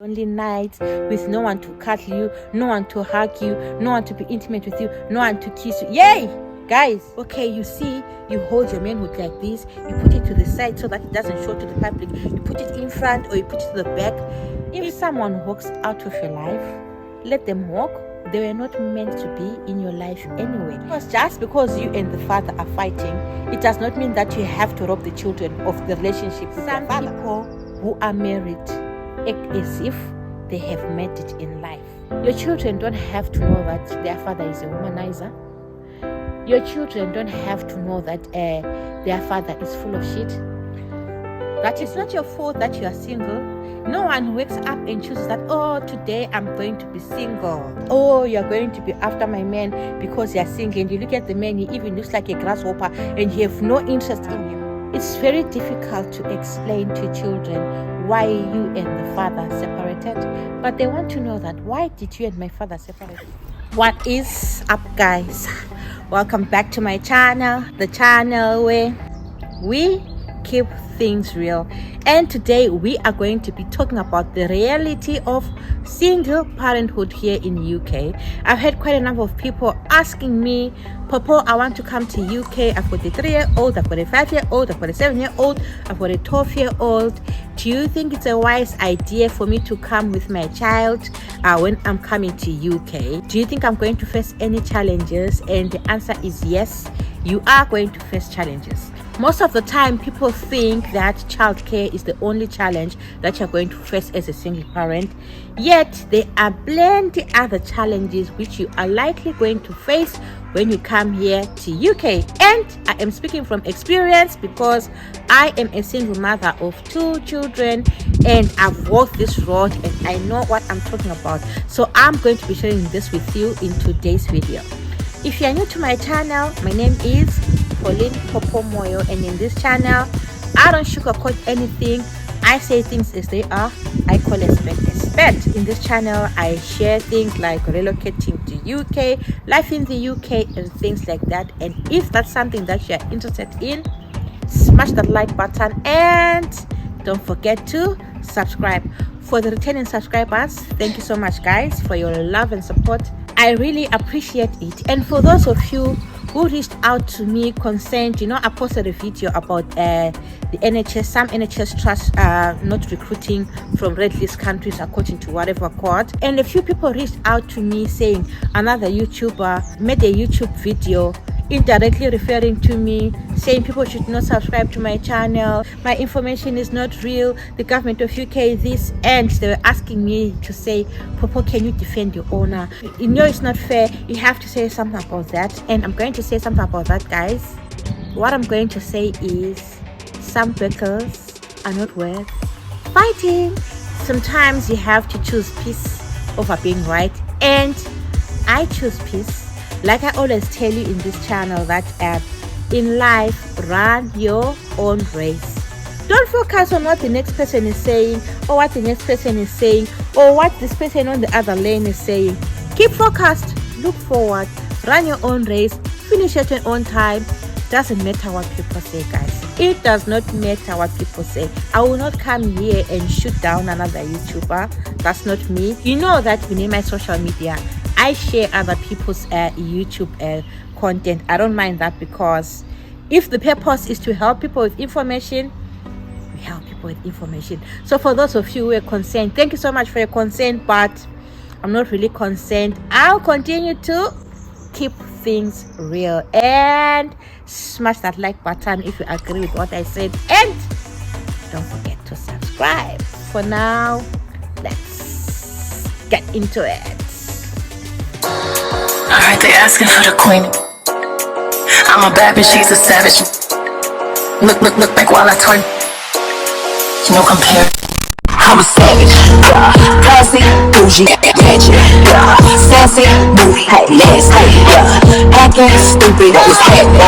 Lonely nights with no one to cuddle you, no one to hug you, no one to be intimate with you, no one to kiss you. Yay! Guys, okay, you see, you hold your manhood like this, you put it to the side so that it doesn't show to the public, you put it in front or you put it to the back. If someone walks out of your life, let them walk. They were not meant to be in your life anyway. Because just because you and the father are fighting, it does not mean that you have to rob the children of the relationship with their father. Some people who are married act as if they have made it in life. Your children don't have to know that their father is a womanizer. Your children don't have to know that their father is full of shit. That is not your fault that you are single. No one wakes up and chooses that, oh, today I'm going to be single. Oh, you're going to be after my man because you're single. And you look at the man, he even looks like a grasshopper and you have no interest in him. It's very difficult to explain to children why you and the father separated. But they want to know that, why did you and my father separate? What is up, guys? Welcome back to my channel, the channel where we keep things real. And today we are going to be talking about the reality of single parenthood here in UK. I've had quite a number of people asking me, Popo, I want to come to UK. I've got a 3-year-old, I've got a 5-year-old, I've got a 7-year-old, I've got a 12-year-old. Do you think it's a wise idea for me to come with my child when I'm coming to UK? Do you think I'm going to face any challenges? And the answer is yes, you are going to face challenges. Most of the time, people think that childcare is the only challenge that you're going to face as a single parent. Yet, there are plenty other challenges which you are likely going to face when you come here to UK. And I am speaking from experience because I am a single mother of 2 children and I've walked this road and I know what I'm talking about. So I'm going to be sharing this with you in today's video. If you are new to my channel, my name is Pauline Popo Moyo, and in this channel I don't sugarcoat anything. I say things as they are. I call a spade a spade. In this channel I share things like relocating to UK, life in the UK and things like that. And if that's something that you are interested in, smash that like button and don't forget to subscribe. For the returning subscribers, thank you so much, guys, for your love and support. I really appreciate it. And for those of you who reached out to me concerned, I posted a video about the NHS. Some NHS trusts are not recruiting from red list countries according to whatever court. And a few people reached out to me saying another YouTuber made a YouTube video indirectly referring to me, saying people should not subscribe to my channel, my information is not real, the government of UK this, and they were asking me to say, Popo, can you defend your owner? You know it's not fair, you have to say something about that. And I'm going to say something about that, guys. What I'm going to say is, some battles are not worth fighting. Sometimes you have to choose peace over being right, and I choose peace. Like I always tell you in this channel that in life, run your own race. Don't focus on what the next person is saying or what the next person is saying or what this person on the other lane is saying. Keep focused, look forward, run your own race, finish at your own time. Doesn't matter what people say, guys. It does not matter what people say. I will not come here and shoot down another YouTuber. That's not me. You know that within my social media I share other people's YouTube content. I don't mind that, because if the purpose is to help people with information, we help people with information. So for those of you who are concerned, thank you so much for your concern, but I'm not really concerned. I'll continue to keep things real. And smash that like button if you agree with what I said. And don't forget to subscribe. For now, let's get into it. Alright, they asking for the queen. I'm a bad bitch, she's a savage. Look back while I turn. No compare. I'm a savage. Classy, bougie, ratchet. Sassy, moody, nasty. Acting stupid, what's happening?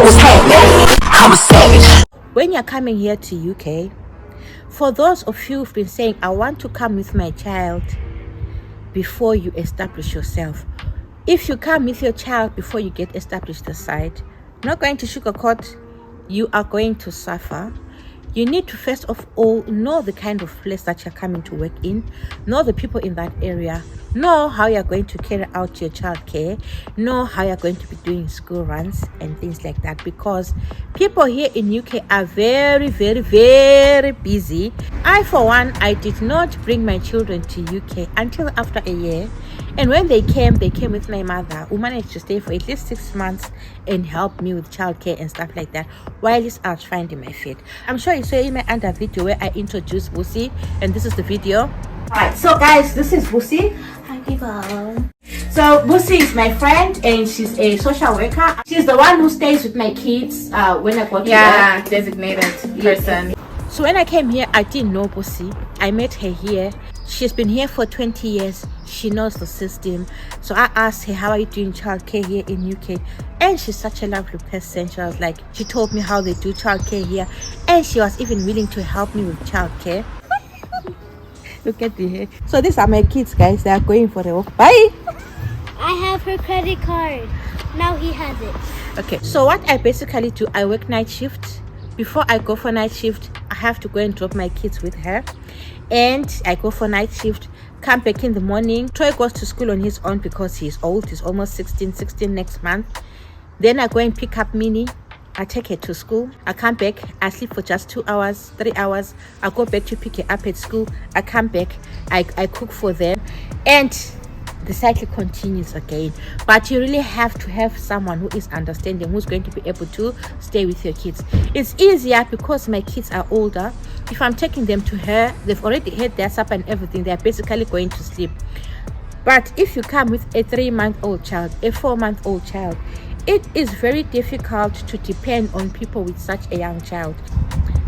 What's happening? I'm a savage. When you're coming here to UK, for those of you who've been saying, I want to come with my child before you establish yourself. If you come with your child before you get established aside, I'm not going to sugarcoat, you are going to suffer. You need to first of all know the kind of place that you're coming to work in, know the people in that area, know how you're going to carry out your childcare, know how you're going to be doing school runs and things like that, because people here in UK are very, very, very busy. I, for one, I did not bring my children to UK until after a year. And when they came with my mother, who managed to stay for at least 6 months and help me with childcare and stuff like that, while I was finding my feet. I'm sure you saw in my other video where I introduced Busi, and this is the video. Alright, so guys, this is Busi. Hi people. So Busi is my friend, and she's a social worker. She's the one who stays with my kids when I go to work. Designated person. So when I came here, I didn't know Busi. I met her here. She's been here for 20 years. She knows the system. So I asked her, how are you doing childcare here in UK? And she's such a lovely person. She told me how they do childcare here, and she was even willing to help me with childcare. Look at the hair. So these are my kids, guys. They are going for a walk. Bye. I have her credit card. Now he has it. Okay, so what I basically do, I work night shift. Before I go for night shift, I have to go and drop my kids with her, and I go for night shift, come back in the morning. Troy goes to school on his own because he's old. He's almost 16 next month. Then I go and pick up Minnie. I take her to school. I come back. I sleep for just 2 hours, 3 hours. I go back to pick her up at school. I come back. I cook for them, and the cycle continues again. But you really have to have someone who is understanding, who's going to be able to stay with your kids. It's easier because my kids are older. If I'm taking them to her, they've already had their supper and everything. They're basically going to sleep. But if you come with a 3-month-old child, a 4-month-old child, it is very difficult to depend on people with such a young child.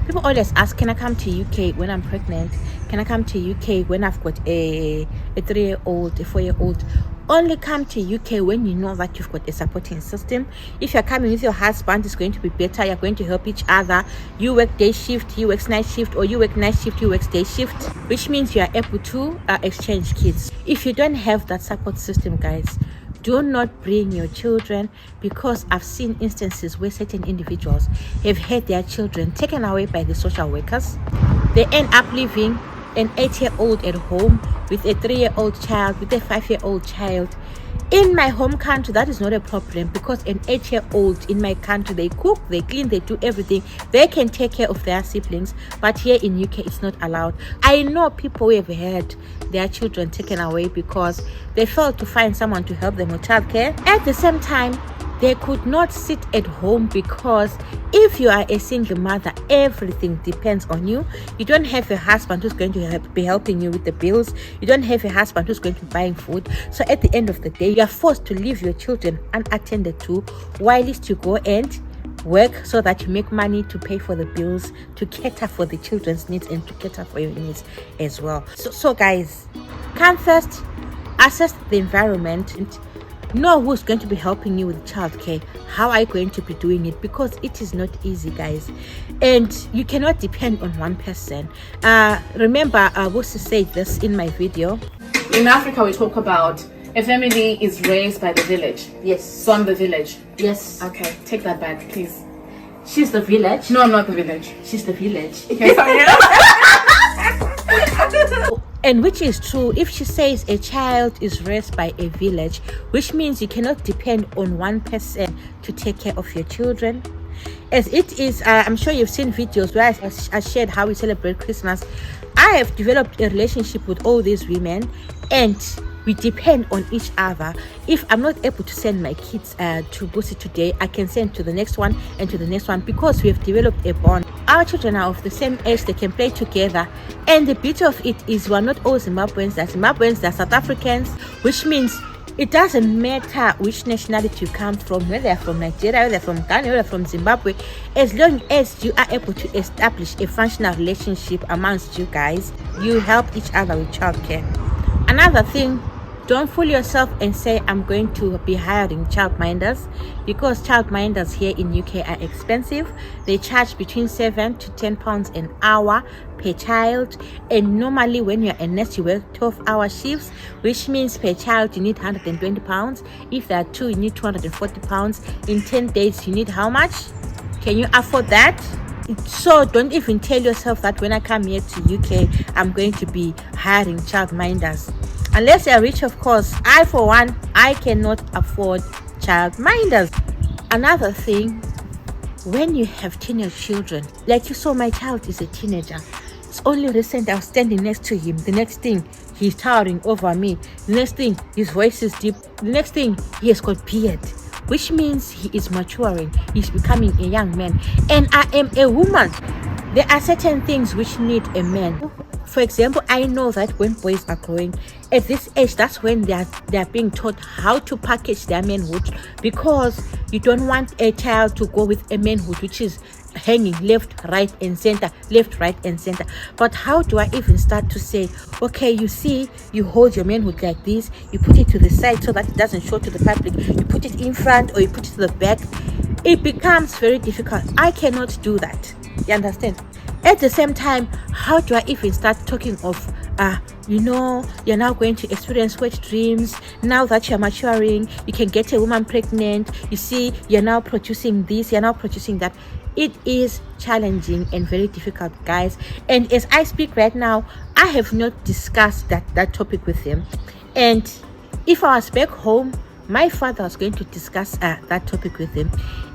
People always ask, can I come to UK when I'm pregnant? Can I come to UK when I've got a 3-year-old, a 4-year-old? Only come to UK when you know that you've got a supporting system. If you're coming with your husband, it's going to be better. You're going to help each other. You work day shift, he works night shift, or you work night shift, you work day shift, which means you are able to exchange kids. If you don't have that support system, guys, do not bring your children, because I've seen instances where certain individuals have had their children taken away by the social workers. They end up leaving an 8-year-old at home with a 3-year-old child, with a 5-year-old child. In my home country, that is not a problem, because an 8-year-old in my country, they cook, they clean, they do everything. They can take care of their siblings. But here in UK, it's not allowed. I know people who have had their children taken away because they failed to find someone to help them with childcare. At the same time, they could not sit at home, because if you are a single mother, everything depends on you. You don't have a husband who's going to be helping you with the bills. You don't have a husband who's going to be buying food. So at the end of the day, you are forced to leave your children unattended to, whilst you go and work so that you make money to pay for the bills, to cater for the children's needs, and to cater for your needs as well. So guys, come first, assess the environment, and know who's going to be helping you with childcare. How are you going to be doing it? Because it is not easy, guys, and you cannot depend on one person. Remember, Busi said this in my video. In Africa, we talk about a family is raised by the village. Yes. So I'm the village. Yes. Okay, take that back, please. She's the village. No, I'm not the village. She's the village. Okay, sorry. And which is true. If she says a child is raised by a village, which means you cannot depend on one person to take care of your children. As it is, I'm sure you've seen videos where I shared how we celebrate Christmas. I have developed a relationship with all these women, and we depend on each other. If I'm not able to send my kids to Busi today, I can send to the next one and to the next one, because we have developed a bond. Our children are of the same age, they can play together. And the beauty of it is we're not all Zimbabweans, they're South Africans, which means it doesn't matter which nationality you come from, whether they're from Nigeria, whether they're from Ghana, whether they're from Zimbabwe. As long as you are able to establish a functional relationship amongst you guys, you help each other with childcare. Another thing, don't fool yourself and say I'm going to be hiring childminders, because childminders here in UK are expensive. They charge between 7 to 10 pounds an hour per child, and normally when you're a nurse you work 12-hour shifts, which means per child you need 120 pounds. If there are 2, you need 240 pounds. In 10 days you need how much? Can you afford that? So don't even tell yourself that when I come here to UK, I'm going to be hiring childminders. Unless you're rich, of course. I, for one, I cannot afford childminders. Another thing, when you have teenage children, like you saw, my child is a teenager. It's only recent I was standing next to him. The next thing, he's towering over me. The next thing, his voice is deep. The next thing, he has got beard, which means he is maturing. He's becoming a young man. And I am a woman. There are certain things which need a man. For example, I know that when boys are growing at this age, that's when they are being taught how to package their manhood, because you don't want a child to go with a manhood which is hanging left, right, and center, left, right, and center. But how do I even start to say, okay, you see, you hold your manhood like this, you put it to the side so that it doesn't show to the public, you put it in front or you put it to the back? It becomes very difficult. I cannot do that. You understand? At the same time, how do I even start talking of you're now going to experience wet dreams. Now that you're maturing, you can get a woman pregnant. You see, you're now producing this, you're now producing that. It is challenging and very difficult, guys. And as I speak right now, I have not discussed that topic with him. And if I was back home, my father was going to discuss that topic with him.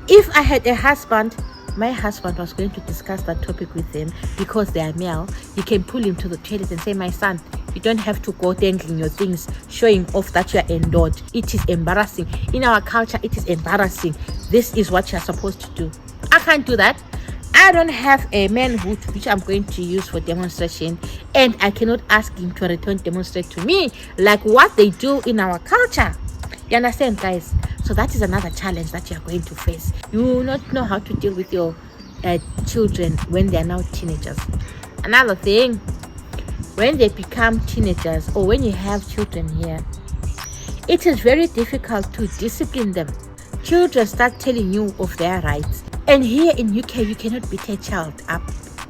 If I had a husband, my husband was going to discuss that topic with him, because they are male. You can pull him to the toilet and say, my son, you don't have to go dangling your things, showing off that you are endowed. It is embarrassing. In our culture, it is embarrassing. This is what you are supposed to do. I can't do that. I don't have a manhood which I'm going to use for demonstration, and I cannot ask him to return demonstrate to me like what they do in our culture. You understand, guys? So that is another challenge that you are going to face. You will not know how to deal with your children when they are now teenagers. Another thing, when they become teenagers, or when you have children here, it is very difficult to discipline them. Children start telling you of their rights. And here in UK, you cannot beat a child up.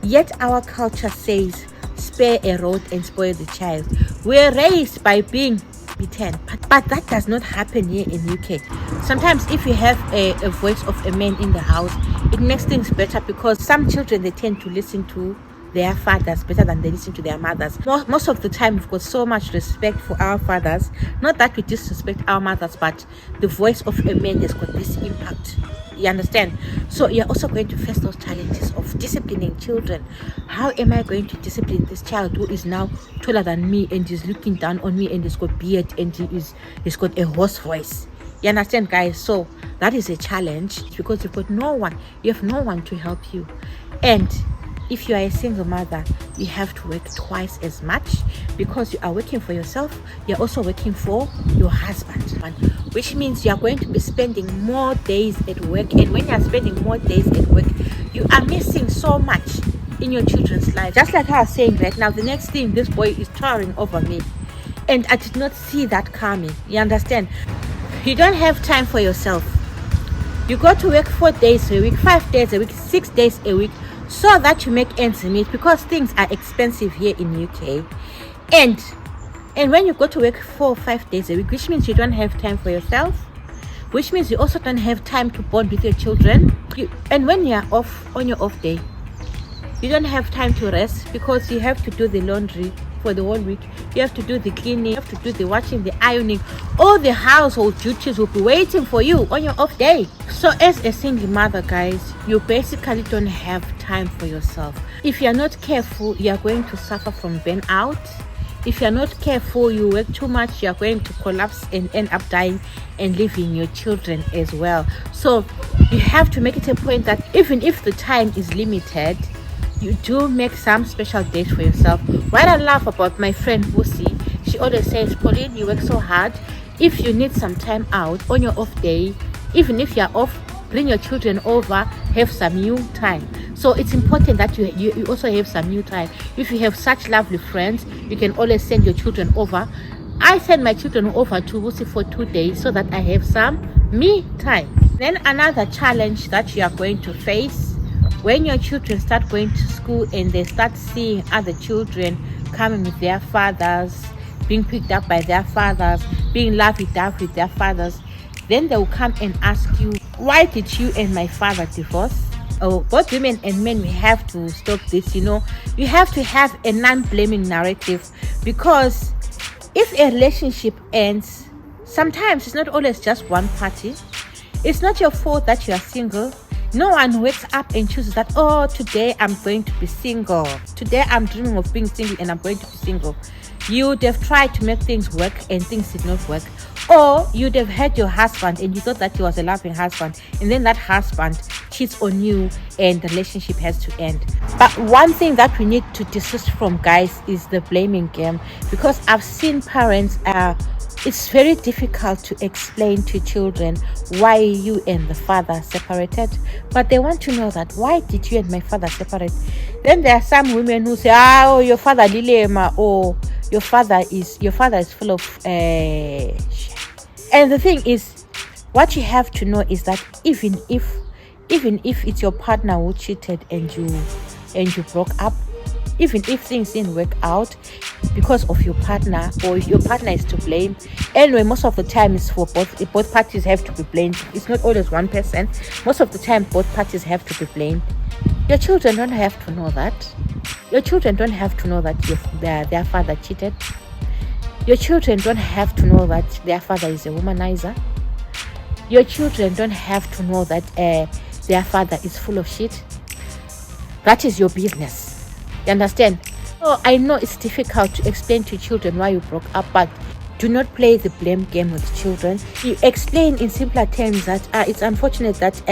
Yet our culture says, spare a rod and spoil the child. We're raised by being beaten, but that does not happen here in UK. Sometimes if you have a voice of a man in the house, it makes things better, because some children, they tend to listen to their fathers better than they listen to their mothers. Most of the time, we've got so much respect for our fathers. Not that we disrespect our mothers, but the voice of a man has got this impact. You understand? So you're also going to face those challenges of disciplining children. How am I going to discipline this child who is now taller than me and is looking down on me and has got beard and he's got a hoarse voice? You understand, guys? So that is a challenge, because you've got no one. You have no one to help you. And if you are a single mother, you have to work twice as much, because you are working for yourself, you're also working for your husband, which means you are going to be spending more days at work. And when you are spending more days at work, you are missing so much in your children's life. Just like I was saying right now, the next thing, this boy is towering over me, and I did not see that coming. You understand? You don't have time for yourself. You go to work 4 days a week, 5 days a week, 6 days a week, so that you make ends meet, because things are expensive here in UK. And when you go to work 4 or 5 days a week, which means you don't have time for yourself, which means you also don't have time to bond with your children. And when you're off on your off day, you don't have time to rest, because you have to do the laundry for the whole week. You have to do the cleaning, you have to do the washing, the ironing. All the household duties will be waiting for you on your off day. So as a single mother, guys, you basically don't have time for yourself. If you're not careful, you're going to suffer from burnout. If you're not careful, you work too much, you're going to collapse and end up dying and leaving your children as well. So you have to make it a point that even if the time is limited, you do make some special days for yourself. What I love about my friend Lucy, she always says, Pauline, you work so hard. If you need some time out on your off day, even if you're off, bring your children over, have some you time. So it's important that you also have some you time. If you have such lovely friends, you can always send your children over. I send my children over to Lucy for 2 days so that I have some me time. Then another challenge that you are going to face, when your children start going to school and they start seeing other children coming with their fathers, being picked up by their fathers, being lovey-dovey with their fathers, then they will come and ask you, why did you and my father divorce? both women and men, we have to stop this. You have to have a non-blaming narrative, because if a relationship ends, sometimes it's not always just one party. It's not your fault that you are single. No one wakes up and chooses that, oh, today I'm going to be single. Today I'm dreaming of being single and I'm going to be single. You'd have tried to make things work and things did not work. Or you'd have had your husband and you thought that he was a loving husband, and then that husband cheats on you and the relationship has to end. But one thing that we need to desist from, guys, is the blaming game. Because I've seen parents, it's very difficult to explain to children why you and the father separated, but they want to know that, why did you and my father separate? Then there are some women who say, oh, your father dilema, or your father is full of and the thing is, what you have to know is that even if it's your partner who cheated and you broke up, even if things didn't work out because of your partner, or if your partner is to blame, anyway, most of the time it's for both parties have to be blamed. It's not always one person. Most of the time both parties have to be blamed. Your children don't have to know that. Your children don't have to know that their father cheated. Your children don't have to know that their father is a womanizer. Your children don't have to know that their father is full of shit. That is your business. You understand? So I know it's difficult to explain to children why you broke up, but do not play the blame game with children. You explain in simpler terms that it's unfortunate that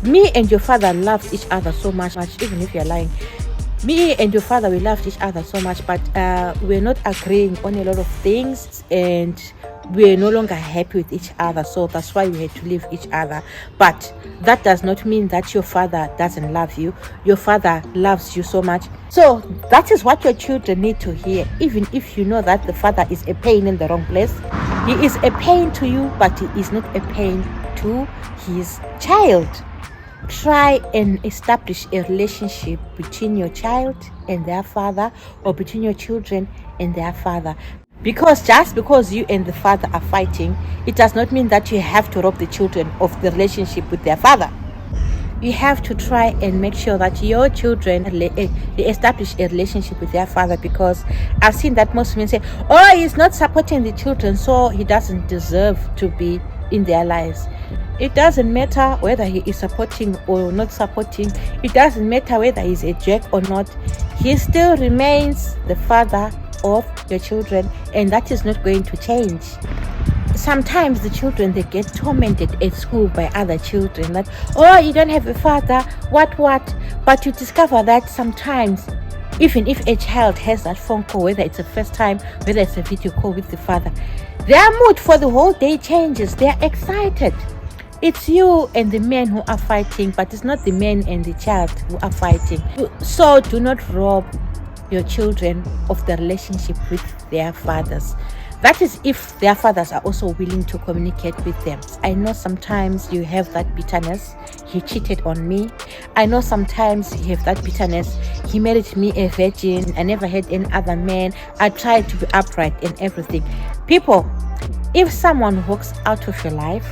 me and your father loved each other so much, even if you're lying. Me and your father, we loved each other so much, but we're not agreeing on a lot of things, and we're no longer happy with each other, so that's why we had to leave each other. But that does not mean that your father doesn't love you. Your father loves you so much. So that is what your children need to hear. Even if you know that the father is a pain in the wrong place, he is a pain to you, but he is not a pain to his child. Try and establish a relationship between your child and their father, or between your children and their father. Because just because you and the father are fighting, it does not mean that you have to rob the children of the relationship with their father. You have to try and make sure that your children they establish a relationship with their father, because I've seen that most women say, oh, he's not supporting the children, so he doesn't deserve to be in their lives. It doesn't matter whether he is supporting or not supporting. It doesn't matter whether he's a jerk or not. He still remains the father of your children, and that is not going to change. Sometimes the children, they get tormented at school by other children that, oh, you don't have a father, what, but you discover that sometimes, even if a child has that phone call, whether it's a first time, whether it's a video call with the father, their mood for the whole day changes. They're excited. It's you and the men who are fighting, but it's not the men and the child who are fighting. So do not rob your children of the relationship with their fathers. That is if their fathers are also willing to communicate with them. I know sometimes you have that bitterness. He cheated on me. I know sometimes you have that bitterness. He married me a virgin. I never had any other man. I tried to be upright and everything. People, if someone walks out of your life,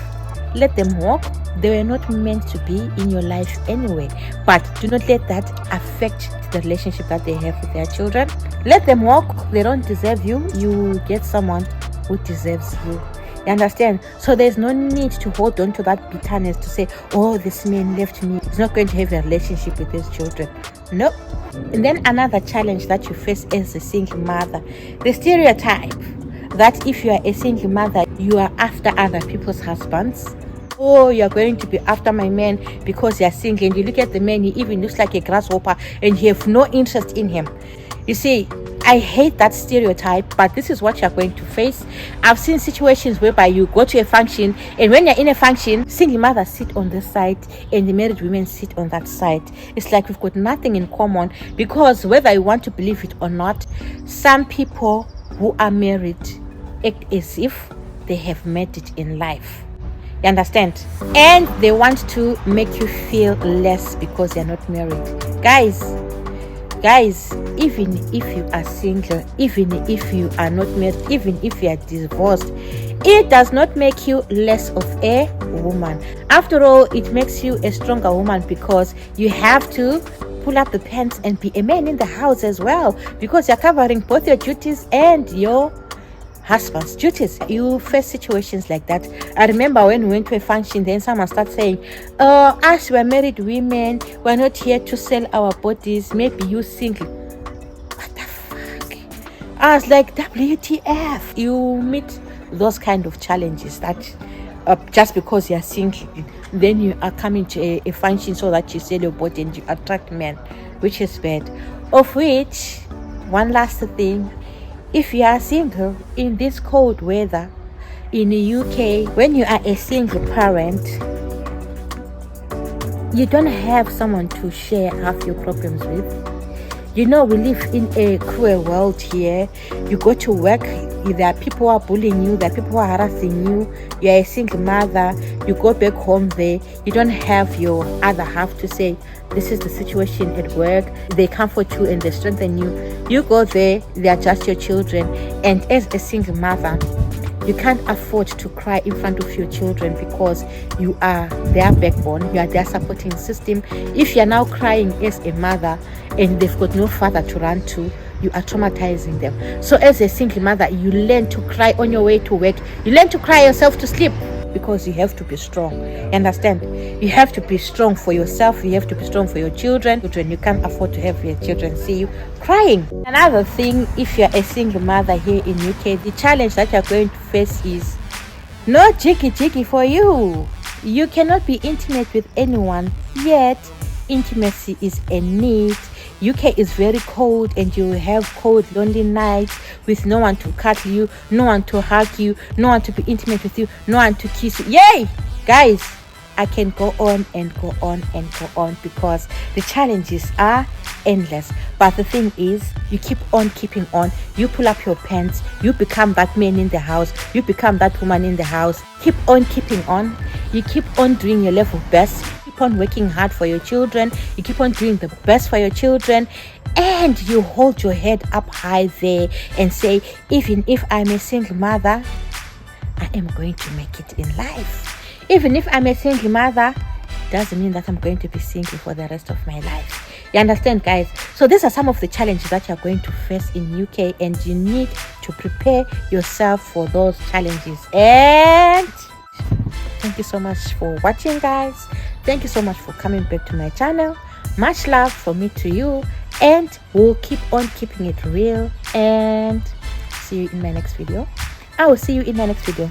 let them walk. They were not meant to be in your life anyway. But do not let that affect the relationship that they have with their children. Let them walk. They don't deserve you. You get someone who deserves you. You understand? So there's no need to hold on to that bitterness to say, oh, this man left me. He's not going to have a relationship with his children. No. And then another challenge that you face as a single mother, the stereotype that if you are a single mother, you are after other people's husbands. Oh, you're going to be after my man because you're single, and you look at the man, he even looks like a grasshopper and you have no interest in him. You see, I hate that stereotype, but this is what you're going to face. I've seen situations whereby you go to a function, and when you're in a function, single mothers sit on this side and the married women sit on that side. It's like we've got nothing in common, because whether you want to believe it or not, some people who are married act as if they have made it in life. You understand? And they want to make you feel less because you're not married. Guys, even if you are single, even if you are not married, even if you are divorced, it does not make you less of a woman. After all, it makes you a stronger woman because you have to pull up the pants and be a man in the house as well, because you're covering both your duties and your husband's duties. You face situations like that. I remember when we went to a function, then someone started saying, us, we're married women, we're not here to sell our bodies, maybe you single. What the fuck? I was like, WTF. You meet those kind of challenges that just because you're single, then you are coming to a function so that you sell your body and you attract men, which is bad. Of which, one last thing, if you are single in this cold weather in the UK, when you are a single parent, you don't have someone to share half your problems with. You know, we live in a cruel world here. You go to work, there are people who are bullying you, there are people who are harassing you. You're a single mother, you go back home there, you don't have your other half to say, this is the situation at work. They comfort you and they strengthen you. You go there, they are just your children. And as a single mother, you can't afford to cry in front of your children because you are their backbone, you are their supporting system. If you are now crying as a mother and they've got no father to run to, you are traumatizing them. So as a single mother, you learn to cry on your way to work. You learn to cry yourself to sleep because you have to be strong. You understand? You have to be strong for yourself. You have to be strong for your children. You can't afford to have your children see you crying. Another thing, if you're a single mother here in UK, the challenge that you're going to face is no jiggy for you. You cannot be intimate with anyone, yet intimacy is a need. UK is very cold and you have cold, lonely nights with no one to cuddle you, no one to hug you, no one to be intimate with you, no one to kiss you. Yay! Guys, I can go on and go on and go on because the challenges are endless. But the thing is, you keep on keeping on. You pull up your pants, you become that man in the house, you become that woman in the house. Keep on keeping on. You keep on doing your level best. Keep on working hard for your children. You keep on doing the best for your children. And you hold your head up high there and say, even if I'm a single mother, I am going to make it in life. Even if I'm a single mother, doesn't mean that I'm going to be single for the rest of my life. You understand, guys? So these are some of the challenges that you're going to face in UK, and you need to prepare yourself for those challenges. And thank you so much for watching, guys. Thank you so much for coming back to my channel. Much love from me to you, and we'll keep on keeping it real. And see you in my next video. I will see you in my next video.